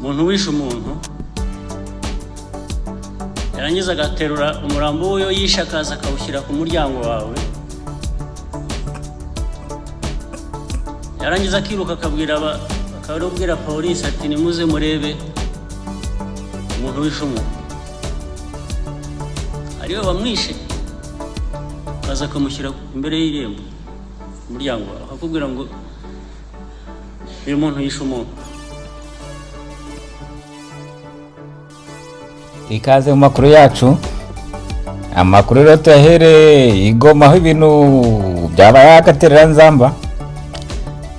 umuntu wishe umuntu yarangiza agaterura umurambo w'uyo yishe akaza akawushyira ku muryango wawe, yarangiza akiruka akabwira polisi ati nimuze murebe umuntu wishe umuntu, ariwe bamwishe, akaza akamushyira imbere y'irembo ku muryango wawe akakubwira ngo uyu muntu yishe umuntu. Ikaze mu makuru yacu. Amakuru rero tuyahereye i Goma aho ibintu byabaye agaterera nzamba.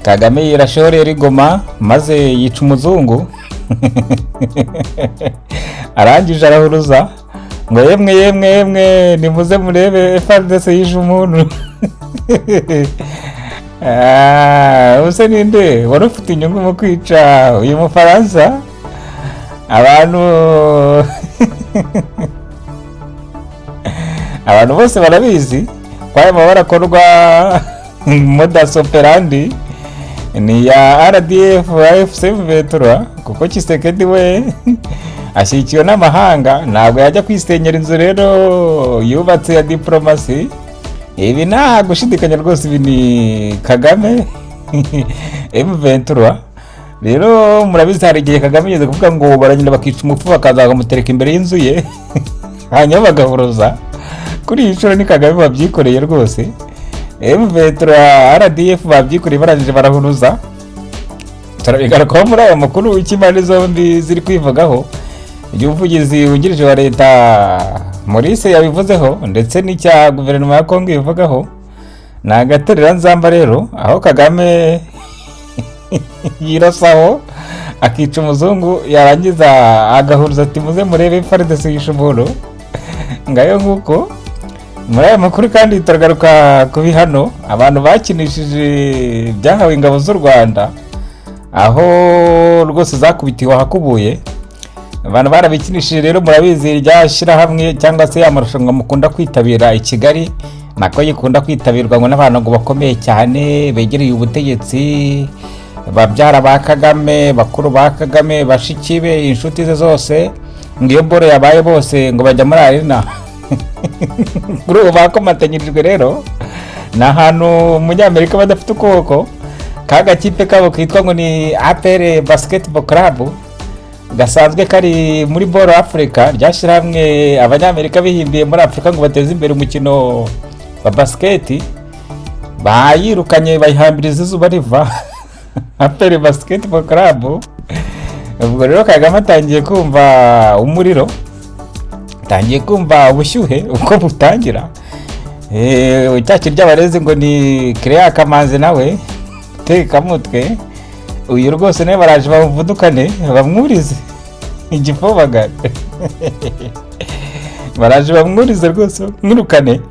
Kagame yirashorera i Goma maze yica umuzungu arangije arahuruza ngo yemwe nimuze murebe FARDC yishe umuntu. Use ninde wari ufite inyungu mu kwica uyu Mufaransa? Abantu bose barabizi ko aya mabara akorwa modus operandi ni ya RDF AFC/M23, kuko Tshisekedi we ashyigikiwe n'amahanga, ntabwo yajya kwisenyera inzu rero yubatse ya diplomasi. Ibi nta gushidikanya rwose, ibi ni Kagame M23. Rero murabizi hari igihe Kagame yeze kuvuga ngo baragenda bakica umupfu bakaza bakamutereka imbere y'inzu ye hanyuma bagahuruza. Kuri iyi nshuro ni Kagame babyikoreye rwose, M23 RDF babyikoreye barangije barahuruza. Turabigarukaho muri aya makuru ikimana zombi ziri kwivugaho. Igihe umuvugizi wungirije wa leta Maurice yabivuzeho ndetse n'icya guverinoma ya Kongo ivugaho, ni agaterera nzamba rero aho Kagame yirasaho akica umuzungu yarangiza agahuruza ati muze murebe FARDC yishe umuntu. Ngayo nguko muri aya makuru. Kandi turagaruka ku bihano abantu bakinishije byahawe ingabo z'u Rwanda, aho rwose zakubitiwe ahakubuye. Abantu barabikinishije rero murabizi ryashyira hamwe cyangwa se amarushanwa mukunda kwitabira i Kigali, nako yikunda kwitabirwa ngo n'abantu ngo bakomeye cyane begereye ubutegetsi, babyara ba Kagame, bakuru ba Kagame, bashiki be, inshuti ze zose. Ngiyo boro yabaye bose ngo bajya muri arena. Kuri ubu bakomatanyirijwe rero ni ahantu umunyamerika badafite ukuboko, kagakipe kabo kitwa ngo ni APR Basketball Club, gasanzwe kari muri Boro Africa, ryashyira hamwe abanyamerika bihimbiye muri Afrika ngo bateze imbere umukino wa basket. Bayirukanye bayihambiriza izuba riva APR Basketball Club. Ubwo rero Kagame atangiye kumva umuriro, atangiye kumva ubushyuhe uko butangira. Icyaki ry'abarezi ngo ni Clea Kamanzi nawe teka mutwe, uyu rwose nawe baraje bamuvudukane bamwurize igifobagara. Baraje bamwurize rwose mwirukane.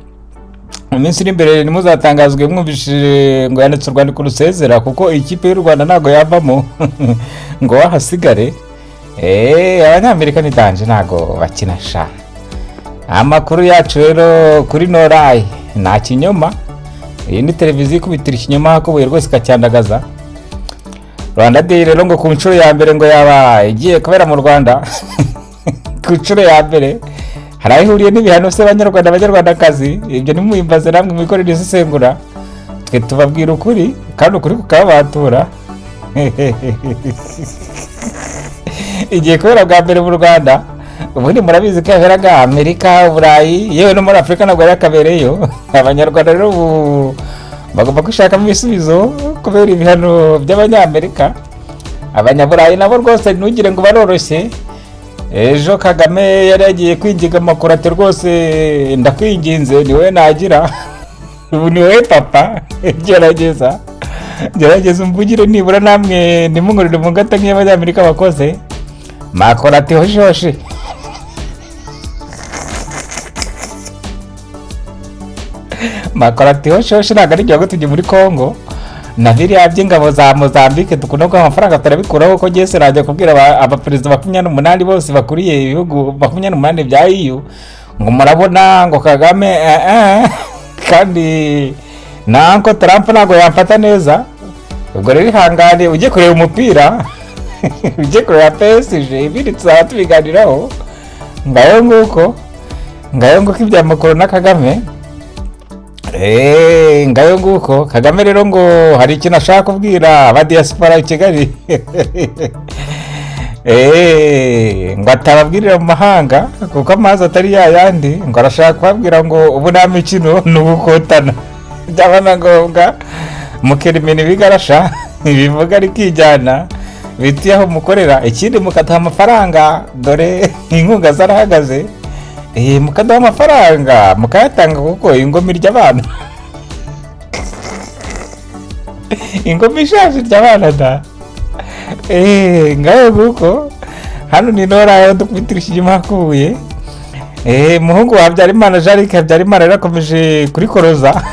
Mu minsi iri imbere nimuzatangazwe mwumvishije ngo yanditse u Rwanda kurusezera, kuko ikipe y'u Rwanda ntago yavamo ngo wahasigare. Abanyamerika ni danje ntago bakina sha. Amakuru yacu rero kuri Norai nta kinyoma. Iyi ni televiziyo ikubitira ikinyoma hakubuye rwose ikacyandagaza. Rwanda Day rero ngo ku nshuro ya mbere ngo yaba igiye kubera mu Rwanda. Ku nshuro ya mbere harahuriye n'ibihano se abanyarwandakazi. Ibyo nimuhimbaze namwe mwikorera isesengura, twe tubabwira ukuri kandi ukuri kukabatura. Igiye kubera bwa mbere mu Rwanda. Ubundi murabizi ko yaberaga Amerika, Burayi, yewe no muri Afrika nabwo yakabereyo. Abanyarwanda rero bagomba kwishakamo ibisubizo kubera ibihano by'abanyamerika. Abanyaburayi nabo rwose ntugire ngo baroroshye. Ejo Kagame yari yagiye kwinjiga amakuru ati rwose ndakwinginze ni wowe nagira, ubu ni wowe papa, gerageza umvugire nibura namwe nimungurire mu ngata nk'iy'abanyamerika bakoze. Makora ati hoshi Makora ati hoshi ntabwo ari igihugu tujye muri Kongo na biriya by'ingabo za Mozambique dukunda ko amafaranga turabikuraho, ko Jesse rajya kubwira abaperezida 28 bose bakuriye ibihugu 28 bya EU ngo murabona ngo Kagame kandi nanko Trump ntago yamfata neza. Ubwo rero ihangane ujye kureba umupira ujye kureba PSG ibindi tuzaba tubiganiraho. Ngayo nguko ibya Macron na Kagame. Ngayo nguko Kagame rero ngo hari ikintu ashaka kubwira aba diaspora i Kigali. Ngo atababwirira mu mahanga kuko amazi atari yayandi, ngo arashaka kubabwira ngo ubu nta mikino ni ugukotana. Byaba na ngombwa mukerimini bigarasha ibivuga rikijyana biti aho mukorera, ikindi mukadaha amafaranga, dore inkunga zarahagaze. Mukadaha amafaranga mukayatanga kuko ingoma irya abana. Ingoma ishaje irya abana da. Ngayo nguko hano ni Nora dukubitirishije makuye. Muhungu wa Habyarimana Jarike Habyarimana yarakomeje kuri koroza.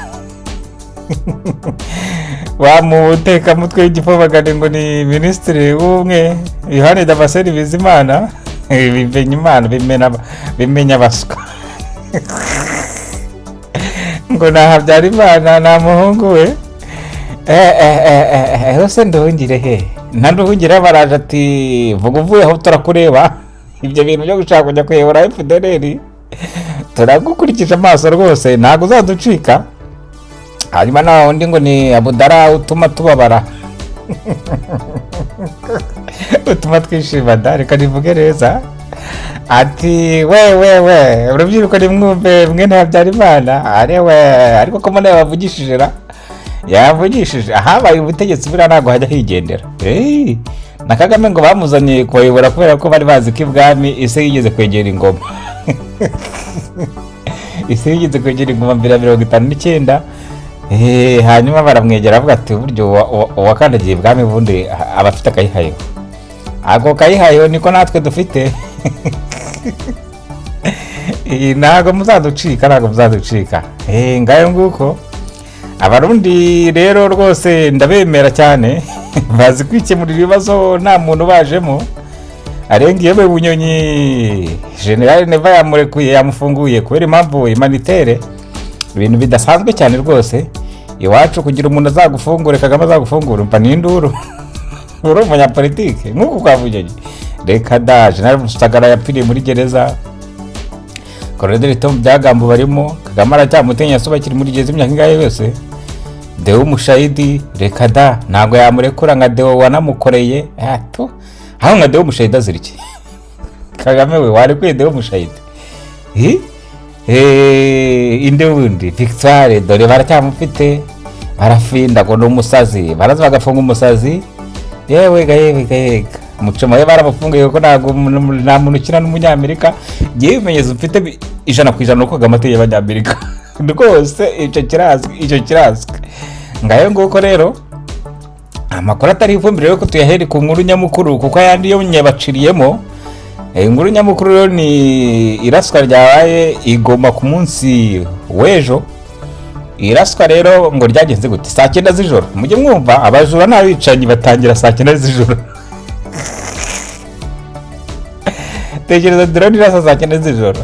Wa muteka mutwe w'igifobagane ngo ni Minisitiri w'Ubumwe Yohani Damascene Bizimana. Bimenya baswa. Ngo na Habyarimana na muhungu we. Hose nduhungire he. Ntanduhungira baraje ati vuga uvuye aho turakureba. Ibyo bintu byo gushaka kujya kuyobora FDLR turagukurikije amaso rwose, ntago uzaducika. Hanyuma na undi ngo ni Abudara utuma tubabara. Utuma twishima da, reka nivuge neza. Ati we urubyiruko nimwumve mwene Habyarimana. Ariko ko mone bavugishije ra. Yavugishije ahabaye ubutegetsi bura ntago hajya higendera. Na Kagame ngo bamuzanye kuyobora kubera ko bari bazi ko ibwami ise yigeze kwegera ingoma. Ise yigeze kwegera ingoma 1959. Hanyuma baramwegera avuga ati buryo wakandagiye ibwami bundi abafite akayihayo. Ako kayihayo niko natwe dufite. Ntago muzaducika. Ngayo nguko Abarundi rero rwose ndabemera cyane. Bazi kwikemurira ibibazo nta muntu bajemo. Arengiye we Bunyonyi General Neva yamurekuye yamufunguye kubera impamvu humanitaire, ibintu bidasanzwe cyane rwose. Iwacu kugira umuntu azagufungure, Kagame azagufungura umpa n'induru. Uri umunyapolitike nk'uko kwa Bunyonyi. Reka da General Rusagara yapfiriye muri gereza. Colonel Tom Byagambo barimo, Kagame aracyamutenya soba kiri muri gereza imyaka ingahe yose. Deo Mushayidi reka da ntago yamurekura nka Deo wanamukoreye. Aho nka Deo Mushayidi aziriki. Kagame we wari kwe Deo Mushayidi. Inde wundi Victoire dore baracyamufite, barafinda ngo n'umusazi, baraza bagafunga umusazi. Yewe gayega mucoma ye baramufungiye ko ntago nta muntu ukina n'umunyamerika. Giye bimenyeza mfite 100% uko Kagame y'Abanyamerika. Rwose icyo kirazwi. Ngayo nguko rero amakuru atari ifumbire yo ko tuyahere ku nkuru nyamukuru kuko ayandi yo nyabaciriyemo. Inkuru nyamukuru rero ni iraswa ryabaye igoma ku munsi w'ejo. Iraswa rero ngo ryagenze gute? Saa 9 z'ijoro. Mujye mwumva abajura n'abicanyi batangira saa 9 z'ijoro. Tegereza drone irasa saa 9 z'ijoro.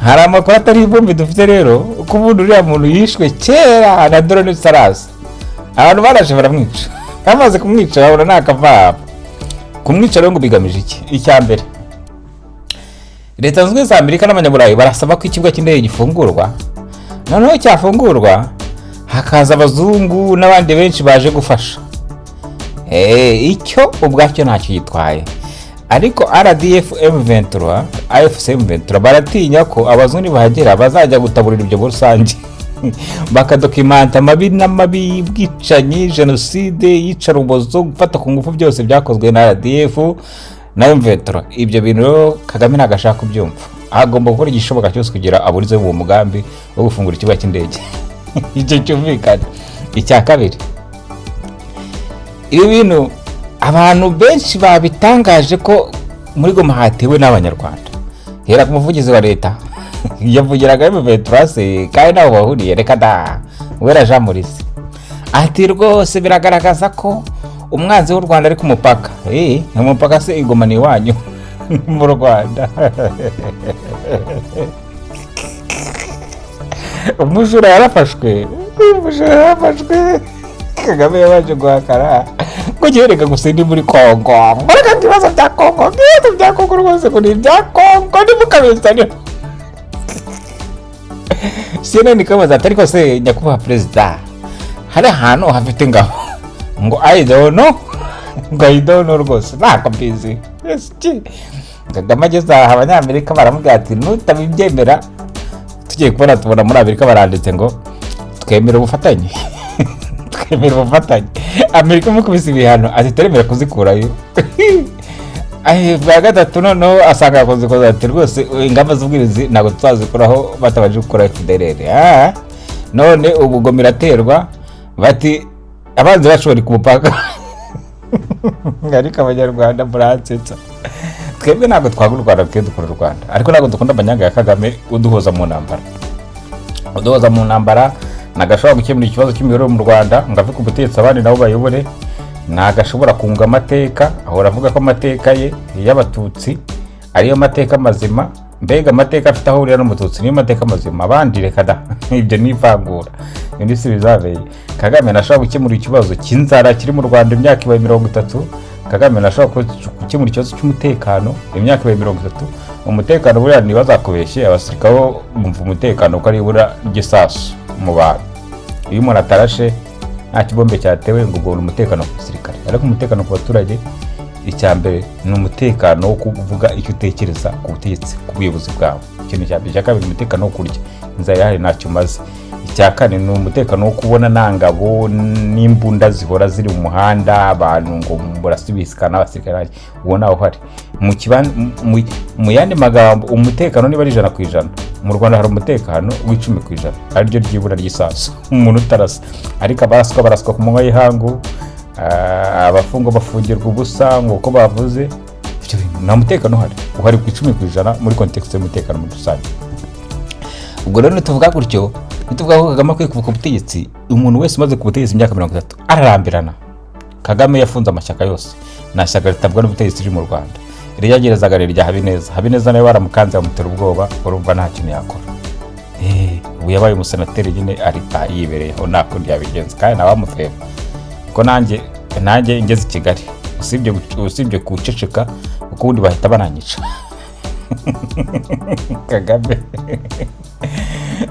Hari amakuru atari ivumbi dufite rero ko ubundi uriya muntu yishwe kera na drone sarasa. Abantu baraje baramwica. Bamaze kumwica babona nakava. Kumwica rero ngo bigamije iki? Icyambere, Leta Zunze Ubumwe za Amerika n'Abanyaburayi barasaba ko ikibuga cy'indege gifungurwa. Noneho cyafungurwa hakaza abazungu n'abandi benshi baje gufasha. Icyo ubwacyo ntacyo yitwaye. Ariko RDF M23 AFC M23 baratinya ko abazungu bahagera bazajya gutaburira ibyo rusange. Bakadokimanta amabi bwicanyi, genocide, yicarubozo, gufata ku ngufu byose byakozwe na RDF na M23. Ibyo bintu Kagame nagashaka kubyumva. Agomba gukora igishoboka cyose kugira aburize mu mugambi wo gufungura ikibuga cy'indege. Icyo cyumvikana. Icya kabiri, ibi bintu abantu benshi babitangaje ko muri Goma hatewe n'Abanyarwanda. Hera ku muvugizi wa leta yavugiraga M23 kandi naho bahuriye reka da wera Jean Maurice ati rwose biragaragaza ko umwanzi w'u Rwanda ari ku mupaka. Umupaka se Igoma ni wanyu mu Rwanda. Umujura yarafashwe. Kagame yabaje guhakara ngo yereka gusa ndi muri Kongo mureka ibibazo bya Kongo ngiye bya Kongo rwose kuri bya Kongo ni mukabesanya CNN ikabaza atari ko se nyakubahwa perezida hari ahantu hafite ngabo ngo I don't know rwose nako mbizi Kagame ageze aha abanyamerika baramubwira ati nutabibyemera tugiye tubona muri Amerika baranditse ngo twemera ubufatanye Amerika mukubise ibihano ati turemera kuzikurayo bwa gatatu noneho asanga kuzikoza ati rwose ingamba z'ubwirizi ntabwo tuzazikuraho batabanje gukora FDLR none ubugome iraterwa bati abanzi bashobora ku mupaka ariko abanyarwanda muransetsa twebwe ntabwo twagura u Rwanda dukunda u Rwanda ariko ntabwo dukunda amanyanga ya Kagame uduhoza mu ntambara nagashobora gukemura ikibazo cy'imibereho mu Rwanda ngo ave ku butegetsi abandi nabo bayobore nagashobora kunga amateka ahora avuga ko amateka ye y'abatutsi ariyo mateka mazima mbega amateka afite aho urira n'umututsi niyo mateka mazima abandi reka da ibyo nivangura ibindi si bizabeye Kagame nashaka gukemura ikibazo cy'inzara kiri mu Rwanda imyaka ibaye 30 Kagame nashaka gukemura ikibazo cy'umutekano imyaka ibaye 30 umutekano buriya ntibazakubeshye abasirikare bo bumva umutekano ko ari ibura ry'isasu mu bantu iyo umuntu atarashe nta kibombe cyatewe ngo ubone umutekano ku gisirikare ariko umutekano ku baturage icyambere ni umutekano wo kuvuga icyo utekereza ku butegetsi ku buyobozi bwawe ikintu cya mbere cya kabiri umutekano wo kurya inzara yahari ntacyo maze icya kane ni umutekano wo kubona nangabo n'imbunda zihora ziri mu muhanda abantu ngo burasibisikana abasirikare ubona aho hari mu yandi magambo umutekano niba ari 100% mu Rwanda hari umutekano w'10% ari ryo ryibura ry'isasu umuntu utarasa ariko baraswa ku manywa y'ihangu abafungwa bafungirwa ubusa nk'uko bavuze nta mutekano uhari ku 10% muri context y'umutekano muri rusange ubwo rero tuvuga gutyo nituvuga ko Kagame akwiye kuva ku butegetsi umuntu wese umaze ku butegetsi imyaka 30 ararambirana Kagame yafunze amashyaka yose nta shyaka ritabwa n'ubutegetsi riri mu Rwanda riyagerezaga rya Habineza nawe baramukanze bamutera ubwoba urumva nta kintu yakora ubu yabaye umusenateri nyine ari yibereyeho nta kundi yabigenza kandi nabamufera ko nanjye ngeze i Kigali usibye kuceceka ukundi bahita bananyica Kagame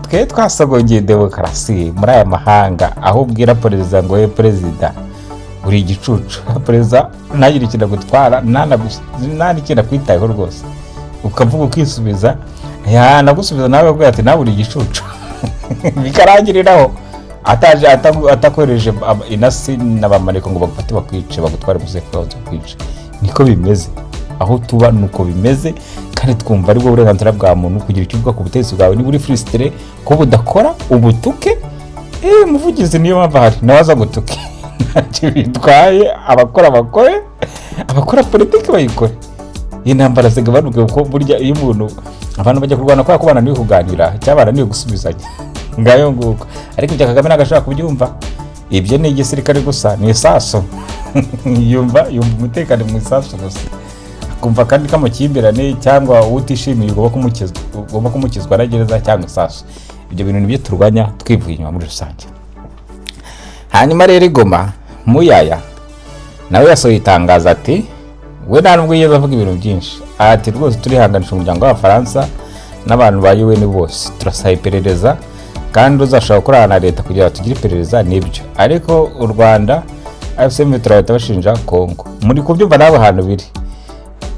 twe twasogongeye demokarasi muri aya mahanga aho ubwira perezida ngo we perezida uri igicucu perezida ntagire ikintu gutwara nta ikintu kwitayeho rwose ukavuga ukisubiza nagusubiza nawe ubwo ati nawe uri igicucu bikarangiriraho atakoreje inasi n'abamariko ngo bagufate bakwice bagutware mu zeko bakwice niko bimeze aho tuba nuko bimeze kandi twumva ari bwo burenganzira bwa muntu kugira icyo uvuga ku butegetsi bwawe niba uri freestyle ko budakora ubutuke umuvugizi niyo mpamvu hari nawaza gutuke ntacyo bitwaye abakora politiki bayikore intambara zigabanuke kuko burya iyo umuntu abantu bajya kurwana kwa kubana niwe kuganira cyabana niwe gusubizanya ngayo nguko ariko ibyo Kagame nagashaka kubyumva ibyo ni igisirikare gusa ni isaso yumva umutekano mu isaso gusa kumva kandi kamukimbirane cyangwa utishimiye ugomba kumukizwa na gereza cyangwa isaso ibyo bintu nibyo turwanya twivuye inyuma muri rusange hanyuma rero Igoma Muyaya nawe yasohoye itangazo ati we nta nubwo yigeze avuga ibintu byinshi ati rwose turihanganisha umuryango w'Abafaransa n'abantu ba UN bose turasaba iperereza kandi uzashaka gukorana na leta kugira tugire iperereza nibyo ariko u Rwanda FCM turahita bashinja Kongo muri kubyumva nawe ahantu biri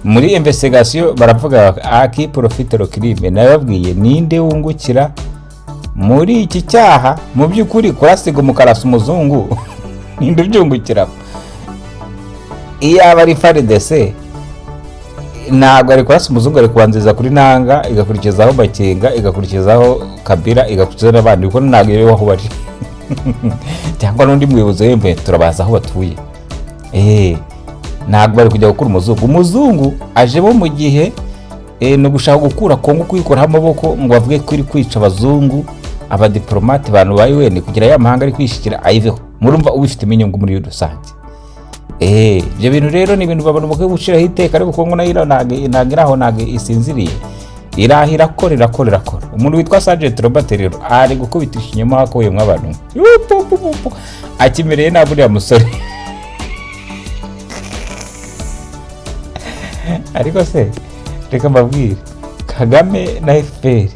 muri investigation baravuga aki profite le crime nababwiye ninde wungukira muri iki cyaha mu byukuri kurasiga umukarasa umuzungu ninde byungukira iyaba ari FARDC ntabwo ari kurasa umuzungu ari kubanziza kuri Nanga igakurikizaho Bakenga igakurikizaho Kabila igakurikizaho n'abandi kuko ntabwo yewe aho bari cyangwa n'undi muyobozi wembe turabaza aho batuye ntabwo bari kujya gukura umuzungu aje bo mu gihe no gushaka gukura Kongo kuyikoraho amaboko ngo bavuge ko iri kwica abazungu abadiplomate abantu ba UN kugira ya mahanga ari kwishikira ayiveho murumva ubifite inyungu muri rusange ibyo bintu rero ni ibintu babona bwo guciraho iteka ariko Kongo nayo nagiraho isinziriye irahira korera umuntu witwa Sergeant Robert rero ari gukubitisha inyuma hakoye mw'abantu akimereye na buriya musore ariko se reka mbabwire Kagame na FPR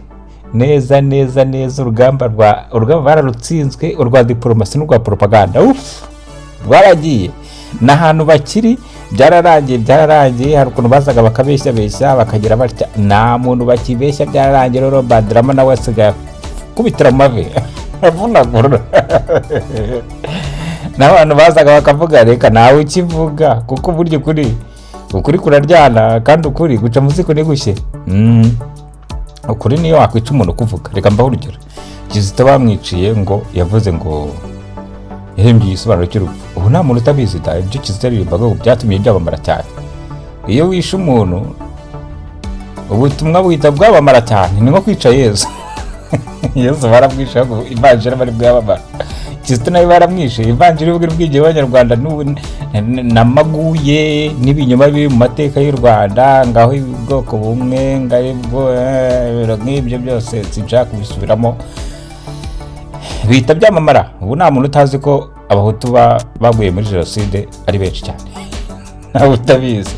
neza urugamba bararutsinzwe, urwa diplomasi n'urwa propaganda rwaragiye n'ahantu bakiri byararangiye. Hari ukuntu bazaga bakabeshya bakagira batya, nta muntu bakibeshya, byararangiye. Rero Badrama nawe asigaye kubitira mu mavi avunagura n'abantu bazaga bakavuga reka nawe ukivuga, kuko burya ukuri kuraryana, kandi ukuri guca muziko ni gushye. Ukuri niyo wakwica umuntu kuvuga. Reka mbaho urugero, Kizito bamwiciye ngo yavuze ngo yahembye igisobanuro cy'urupfu. Ubu nta muntu utabizi da, ibyo Kizito aririmbaga byatumye byabamara cyane. Iyo wishe umuntu ubutumwa buhita bwabamara cyane, ni nko kwica Yesu. Yesu baramwishe ivanjiri bari bwabamara, Kizito nawe baramwishe ivanjiri bw'igihe abanyarwanda namaguye n'ibinyoma biri mu mateka y'u Rwanda, ngaho ubwoko bumwe ngaribwo nk'ibyo byose sinshaka kubisubiramo, bihita byamamara. Ubu nta muntu utazi ko abahutu baguye muri jenoside ari benshi cyane, ntawe utabizi.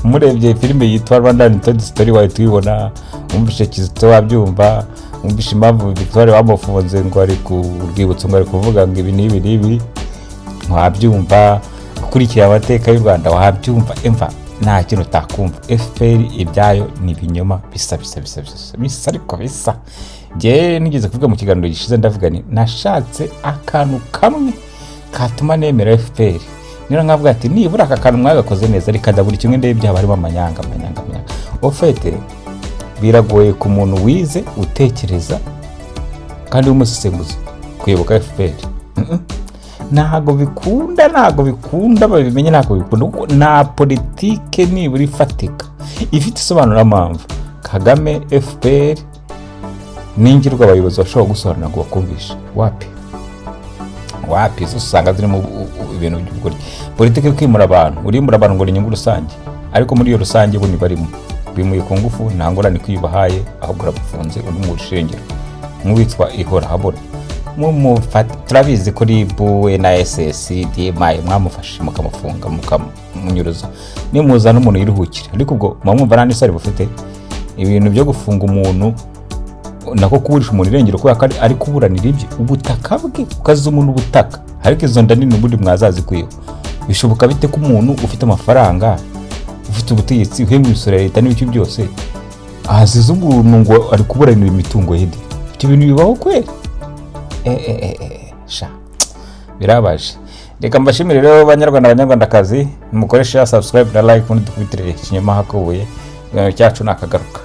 Murebye filime yitwa Rwanda Untold Story wahita uyibona, wumvishe Kizito wabyumva, wumvishe impamvu Victoire bamufunze ngo ari ku rwibutso ngo ari kuvuga ngo ibi n'ibi, wabyumva. Ukurikira amateka y'u Rwanda wabyumva, emva nta kintu utakumva. FPR ibyayo ni ibinyoma bisa ariko bisa. Nge nigeze kuvuga mu kiganiro gishize ndavuga ni nashatse akantu kamwe katuma nemera FPR, niyo nkavuga ati nibura aka kantu mwagakoze neza, rikada buri kimwe ndebe byaba harimo amanyanga. Ofete biragoye ku muntu wize utekereza kandi w'umusesenguzi kuyoboka FPR. Ntago bikunda babimenye, ntago bikunda. Na politike nibura ifatika ifite isobanura mpamvu Kagame FPR n'ingirwa abayobozi bashobora gusobanura ngo bakumvishe. Wapi zo usanga ziri mu ibintu by'ukuri. Politike kwimura abantu, urimura abantu ngo ni inyungu rusange, ariko muri iyo rusange bo nibarimo bimuye ku ngufu, nta ngorane kwibahaye, ahubwo urabufunze uri mu rushengero nk'uwitwa Ihora Habona. Turabizi ko ribuwe na SS DMI mwamufashe mukamufunga mukamunyuruza, nimuza n'umuntu yiruhukira. Ariko ubwo mwumva nani sari bufite ibintu byo gufunga umuntu nako kuburisha umuntu irengero ko ari kuburanira ibye ubutaka bwe, ukaza umuntu ubutaka. Ariko izo nda nini ubundi mwazazi kwiyo bishoboka bite ko umuntu ufite amafaranga, ufite ubutegetsi, uhembwa imisoro ya leta n'ibiki byose, azize umuntu ngo ari kuburanira imitungo ye? Ibyo bintu bibaho kweli? Sha birabaje. Reka mbashimire rero banyarwandakazi, mukoresha subscribe na like, muri dukubitire ikinyoma hakobuye cyacu nakagaruka.